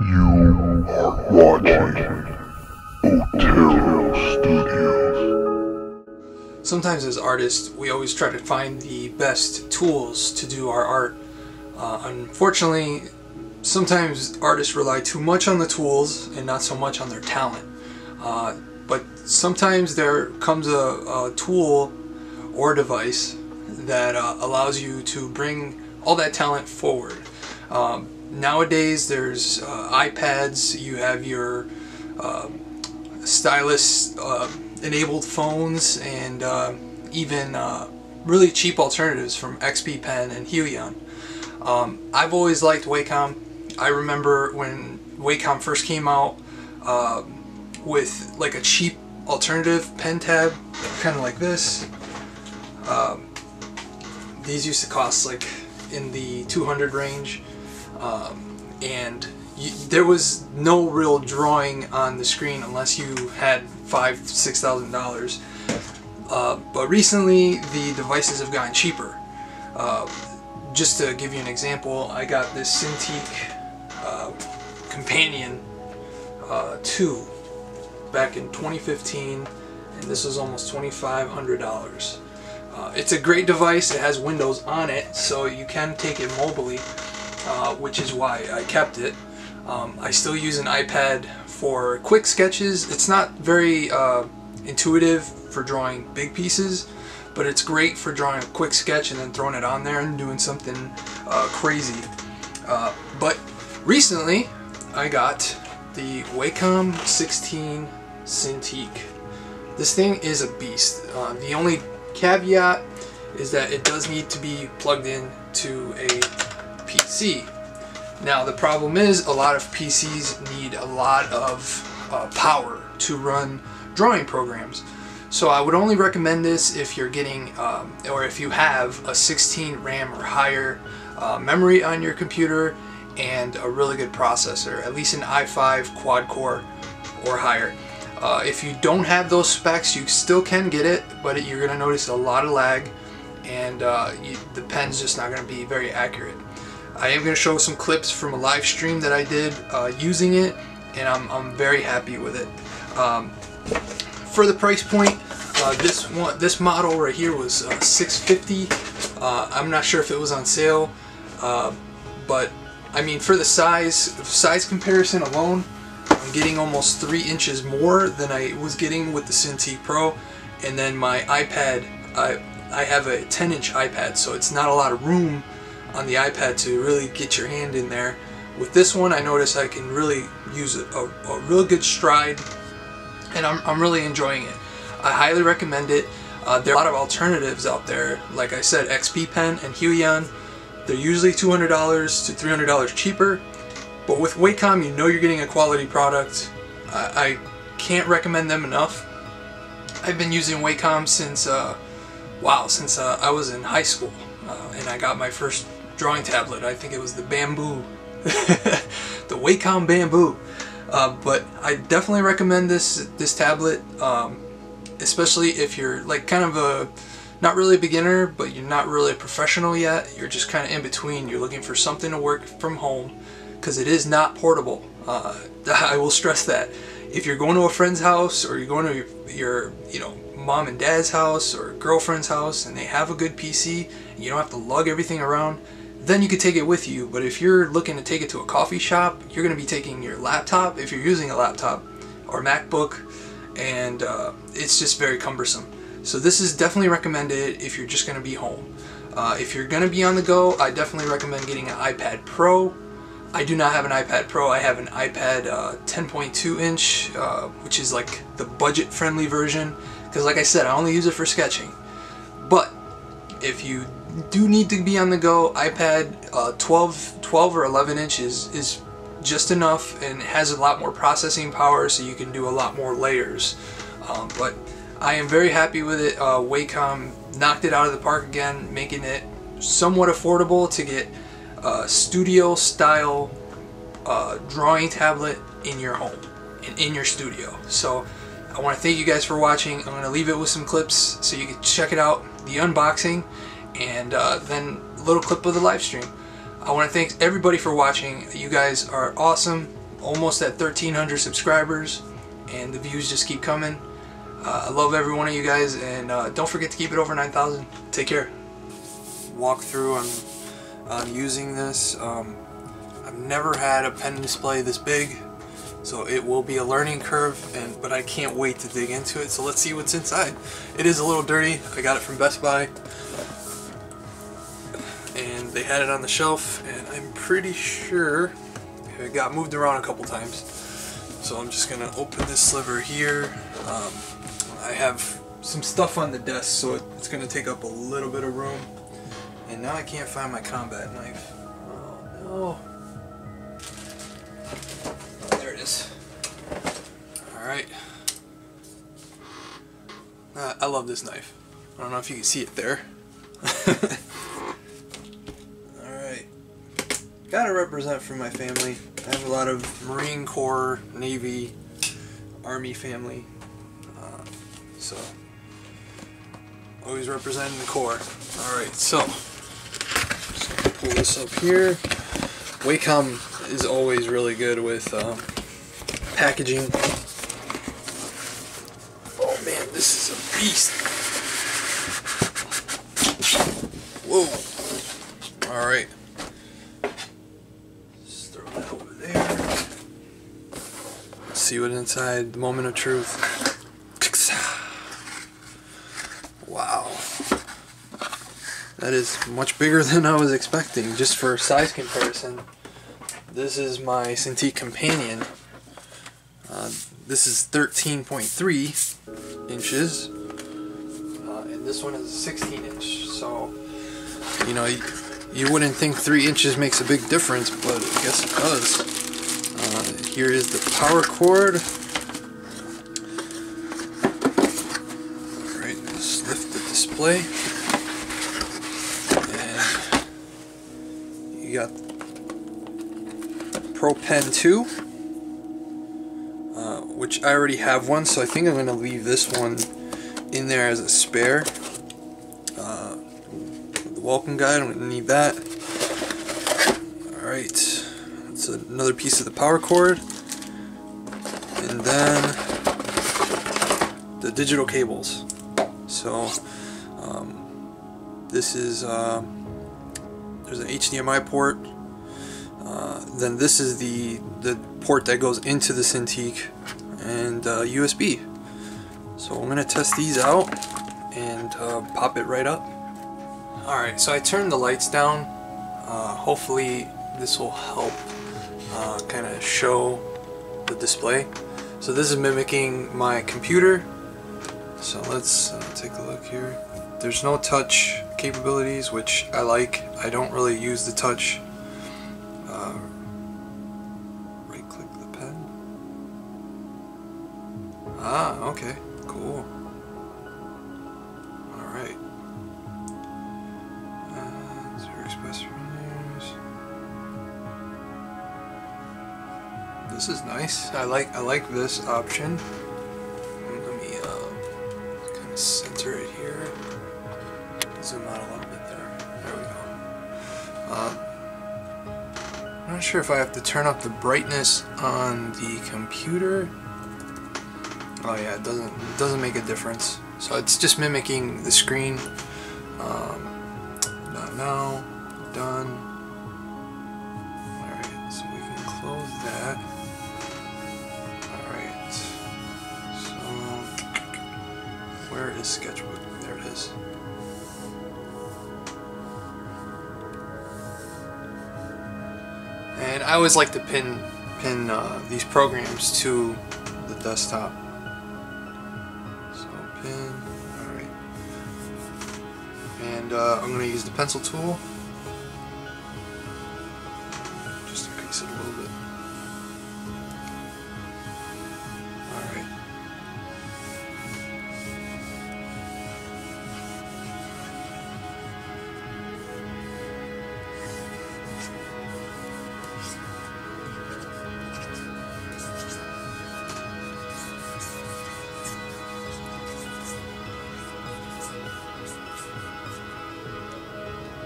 You are watching Untitled Studios. Sometimes as artists, we always try to find the best tools to do our art. Unfortunately, sometimes artists rely too much on the tools and not so much on their talent. But sometimes there comes a tool or device that allows you to bring all that talent forward. Nowadays there's iPads, you have your stylus enabled phones, and even really cheap alternatives from XP Pen and Helion. I've always liked Wacom. I remember when Wacom first came out with like a cheap alternative pen tab, kind of like this. These used to cost like in the 200 range, and there was no real drawing on the screen unless you had $5,000–6,000. But recently the devices have gotten cheaper. Just to give you an example, I got this Cintiq Companion 2 back in 2015, and this was almost $2,500. It's a great device. It has Windows on it, so you can take it mobily, which is why I kept it. I still use an iPad for quick sketches. It's not very intuitive for drawing big pieces, but it's great for drawing a quick sketch and then throwing it on there and doing something crazy. But recently I got the Wacom 16 Cintiq. This thing is a beast. The only caveat is that it does need to be plugged in to a PC. Now the problem is a lot of PCs need a lot of power to run drawing programs. So I would only recommend this if you're getting or if you have a 16 RAM or higher memory on your computer and a really good processor, at least an i5 quad core or higher. If you don't have those specs, you still can get it, but you're going to notice a lot of lag, and the pen's just not going to be very accurate. I am going to show some clips from a live stream that I did using it, and I'm very happy with it. For the price point, this model right here was $650. I'm not sure if it was on sale, but I mean, for the size comparison alone, I'm getting almost 3 inches more than I was getting with the Cintiq Pro. And then my iPad, I have a 10-inch iPad, so it's not a lot of room on the iPad to really get your hand in there. With this one, I notice I can really use a real good stride, and I'm really enjoying it. I highly recommend it. There are a lot of alternatives out there. Like I said, XP Pen and Helion, they're usually $200 to $300 cheaper. But with Wacom, you know you're getting a quality product. I can't recommend them enough. I've been using Wacom since I was in high school, and I got my first drawing tablet. I think it was the Bamboo, the Wacom Bamboo. But I definitely recommend this tablet, especially if you're like kind of a not really a beginner, but you're not really a professional yet. You're just kind of in between. You're looking for something to work from home, because it is not portable. I will stress that. If you're going to a friend's house, or you're going to your mom and dad's house or girlfriend's house, and they have a good PC and you don't have to lug everything around, then you could take it with you. But if you're looking to take it to a coffee shop, you're going to be taking your laptop, if you're using a laptop or MacBook, and it's just very cumbersome. So this is definitely recommended if you're just going to be home. If you're going to be on the go, I definitely recommend getting an iPad Pro. I do not have an iPad Pro. I have an iPad 10.2 inch, which is like the budget-friendly version, because like I said, I only use it for sketching. But if you do need to be on the go, iPad 12 or 11 inches is just enough, and it has a lot more processing power, so you can do a lot more layers. But I am very happy with it. Wacom knocked it out of the park again, making it somewhat affordable to get studio style drawing tablet in your home and in your studio. So I want to thank you guys for watching. I'm going to leave it with some clips so you can check it out, the unboxing, and then a little clip of the live stream. I want to thank everybody for watching. You guys are awesome. almost at 1,300 subscribers, and the views just keep coming. I love every one of you guys, and don't forget to keep it over 9,000. Take care. Walk through on using this. I've never had a pen display this big, so it will be a learning curve, but I can't wait to dig into it. So let's see what's inside. It is a little dirty. I got it from Best Buy, and they had it on the shelf, and I'm pretty sure it got moved around a couple times. So I'm just gonna open this sliver here. I have some stuff on the desk, so it's gonna take up a little bit of room. And now I can't find my combat knife. Oh no. There it is. Alright. I love this knife. I don't know if you can see it there. Alright. Gotta represent for my family. I have a lot of Marine Corps, Navy, Army family. So, always representing the Corps. Alright, so pull this up here. Wacom is always really good with packaging. Oh man, this is a beast. Whoa. Alright. Just throw that over there. Let's see what's inside. The moment of truth. Wow. That is much bigger than I was expecting, just for size comparison. This is my Cintiq Companion. This is 13.3 inches, and this one is a 16 inch. So, you know, you wouldn't think 3 inches makes a big difference, but I guess it does. Here is the power cord. Alright, let's lift the display. You got Pro Pen 2, which I already have one, so I think I'm going to leave this one in there as a spare. The welcome guide, I'm going to need that. Alright, that's another piece of the power cord. And then the digital cables. So, this is... there's an HDMI port, then this is the port that goes into the Cintiq, and USB. So I'm going to test these out and pop it right up. Alright, so I turned the lights down. Hopefully this will help kind of show the display. So this is mimicking my computer. So let's take a look here. There's no touch capabilities, which I like. I don't really use the touch. Right click the pen. Ah, okay, cool. Alright. Zero express menus. This is nice. I like this option. Let me kind of center it here. Zoom out a little bit there. There we go. I'm not sure if I have to turn up the brightness on the computer. Oh yeah, it doesn't make a difference. So it's just mimicking the screen. Not now. Done. Alright, so we can close that. Alright. So where is Sketchbook? There it is. And I always like to pin these programs to the desktop. So pin, alright. And I'm going to use the pencil tool. Just increase it a little bit. Alright.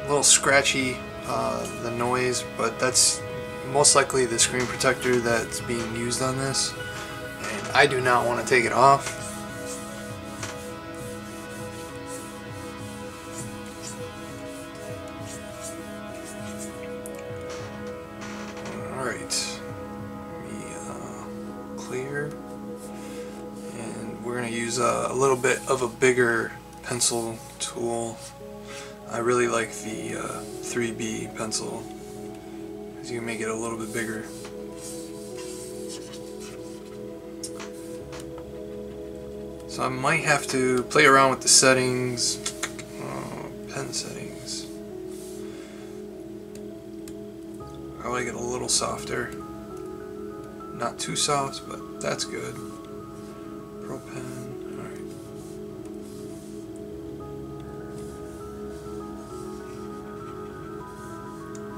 A little scratchy, the noise, but that's most likely the screen protector that's being used on this, and I do not want to take it off. Alright, let me clear, and we're going to use a little bit of a bigger pencil tool. I really like the 3B pencil, because you can make it a little bit bigger. So I might have to play around with the settings, pen settings. I like it a little softer. Not too soft, but that's good. Pro pen, alright.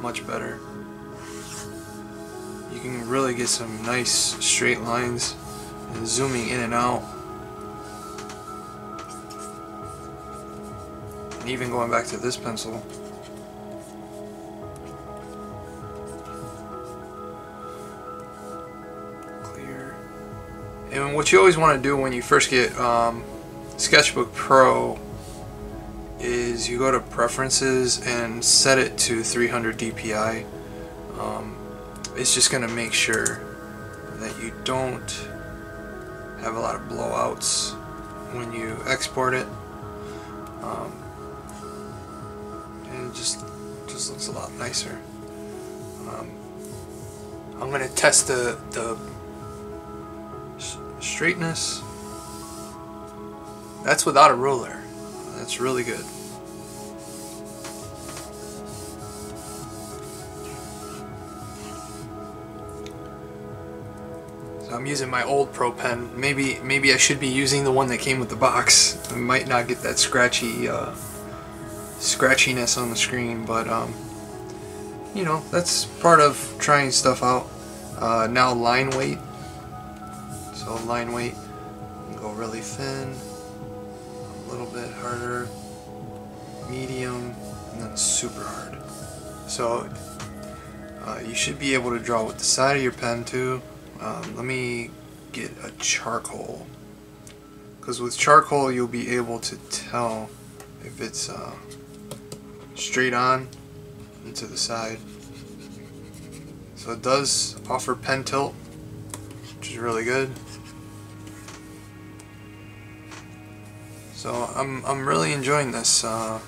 Much better. You can really get some nice straight lines and zooming in and out. And even going back to this pencil. Clear. And what you always want to do when you first get Sketchbook Pro is you go to Preferences and set it to 300 dpi. It's just going to make sure that you don't have a lot of blowouts when you export it. And it just looks a lot nicer. I'm going to test the straightness. That's without a ruler. That's really good. So I'm using my old Pro Pen. Maybe I should be using the one that came with the box. I might not get that scratchiness on the screen, but you know, that's part of trying stuff out. Now line weight. So line weight, go really thin, a little bit harder, medium, and then super hard. So you should be able to draw with the side of your pen too. Let me get a charcoal, because with charcoal you'll be able to tell if it's straight on and to the side. So it does offer pen tilt, which is really good. So I'm really enjoying this. I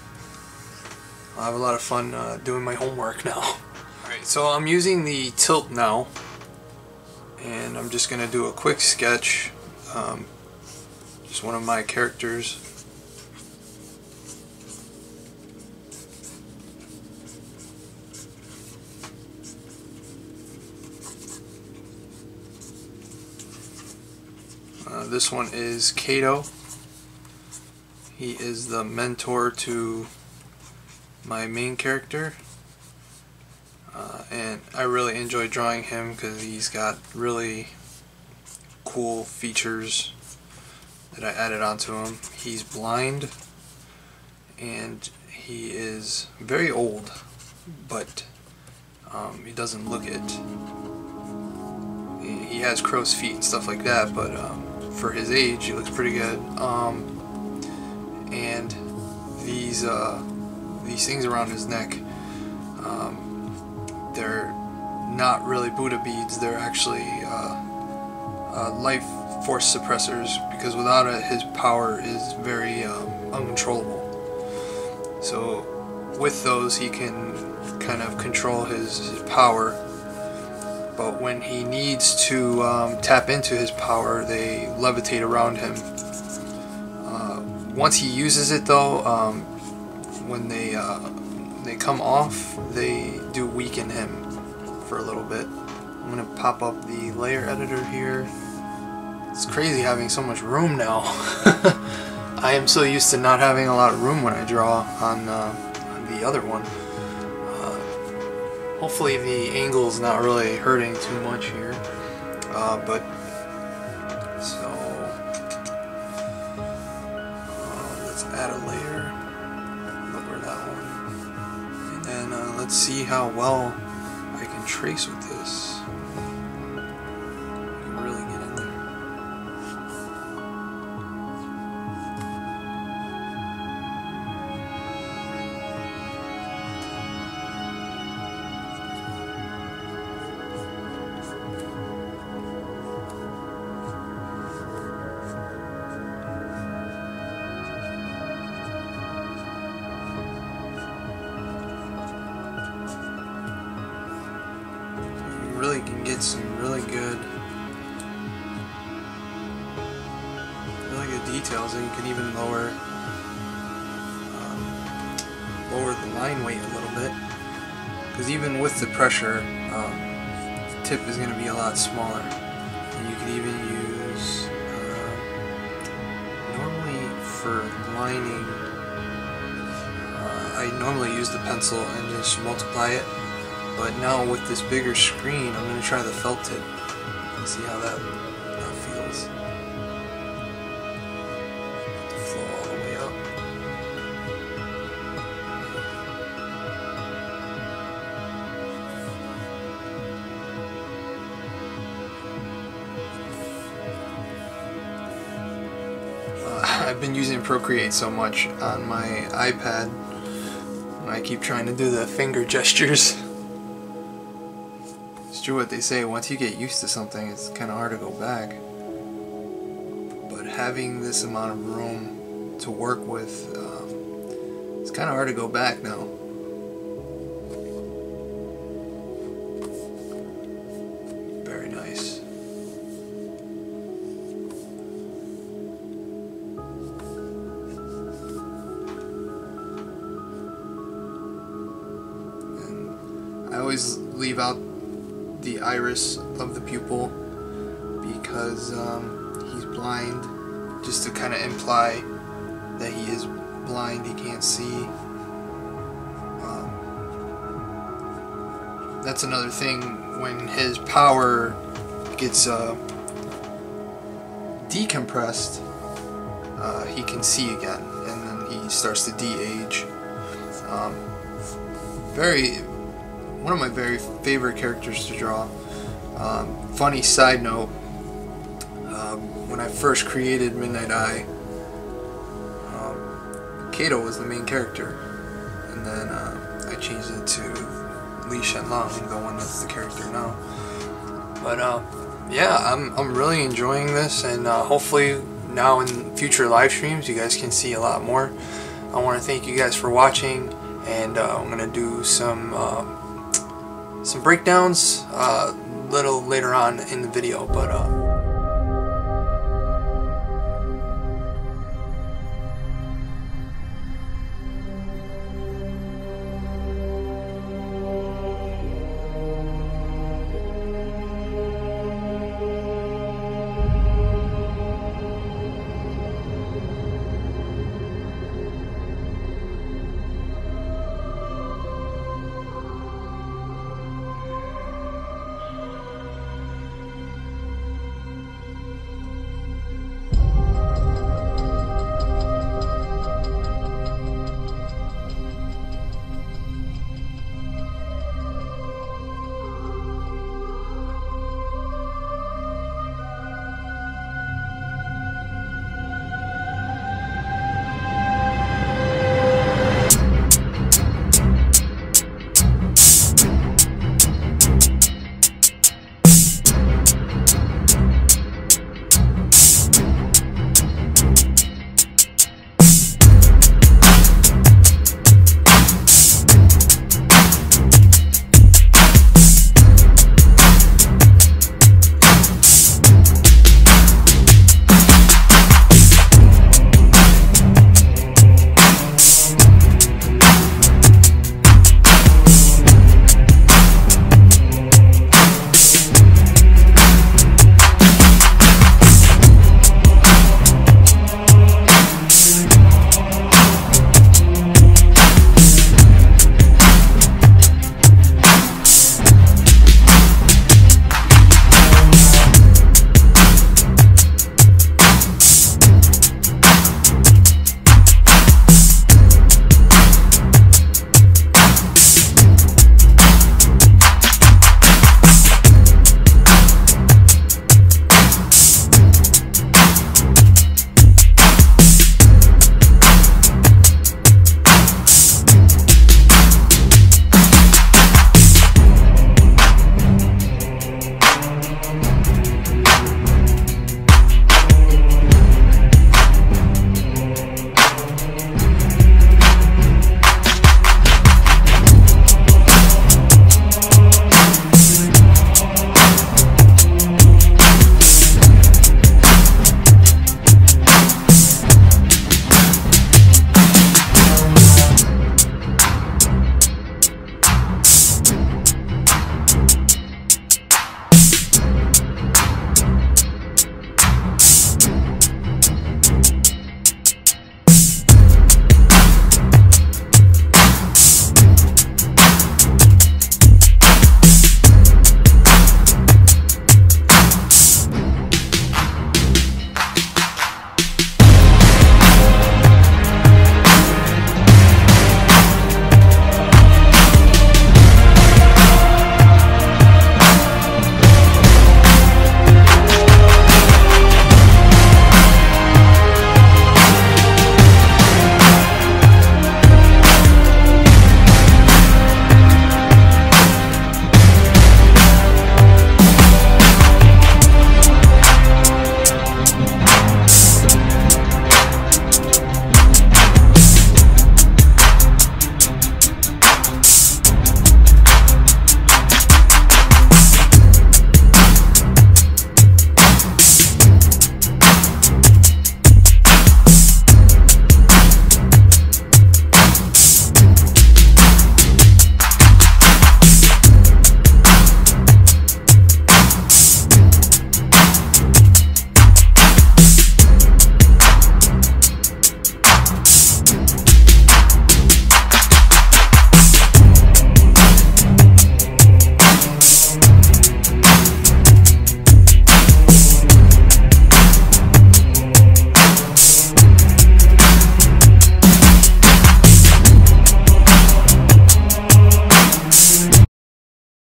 have a lot of fun doing my homework now. Alright, so I'm using the tilt now, and I'm just gonna do a quick sketch. Just one of my characters. This one is Kato. He is the mentor to my main character, and I really enjoy drawing him because he's got really cool features that I added onto him. He's blind, and he is very old, but he doesn't look it. He has crow's feet and stuff like that, but for his age, he looks pretty good. And these things around his neck, they're not really Buddha beads. They're actually life force suppressors, because without it, his power is very uncontrollable. So with those, he can kind of control his power, but when he needs to tap into his power, they levitate around him. Once he uses it though, when they come off, they do weaken him for a little bit. I'm going to pop up the layer editor here. It's crazy having so much room now. I am so used to not having a lot of room when I draw on the other one. Hopefully the angle's not really hurting too much here. But so let's add a layer. Lower that one, and then let's see how well I can trace with this. You can really get in there. Really can get some really good details, and you can even lower the line weight a little bit, because even with the pressure, the tip is going to be a lot smaller. And you could even use normally for lining, I normally use the pencil and just multiply it. But now with this bigger screen, I'm going to try the felt tip and see how that feels. Let the flow all the way up. I've been using Procreate so much on my iPad, and I keep trying to do the finger gestures. It's true what they say, once you get used to something, it's kind of hard to go back. But having this amount of room to work with, it's kind of hard to go back now. Very nice. And I always leave out the iris of the pupil because he's blind, just to kind of imply that he is blind, he can't see. That's another thing, when his power gets decompressed, he can see again, and then he starts to de-age. One of my very favorite characters to draw. Funny side note, when I first created Midnight Eye, Kato was the main character, and then I changed it to Li Shenlong, the one that's the character now. But yeah, I'm really enjoying this, and hopefully now in future live streams you guys can see a lot more. I want to thank you guys for watching, and I'm gonna do some breakdowns a little later on in the video, but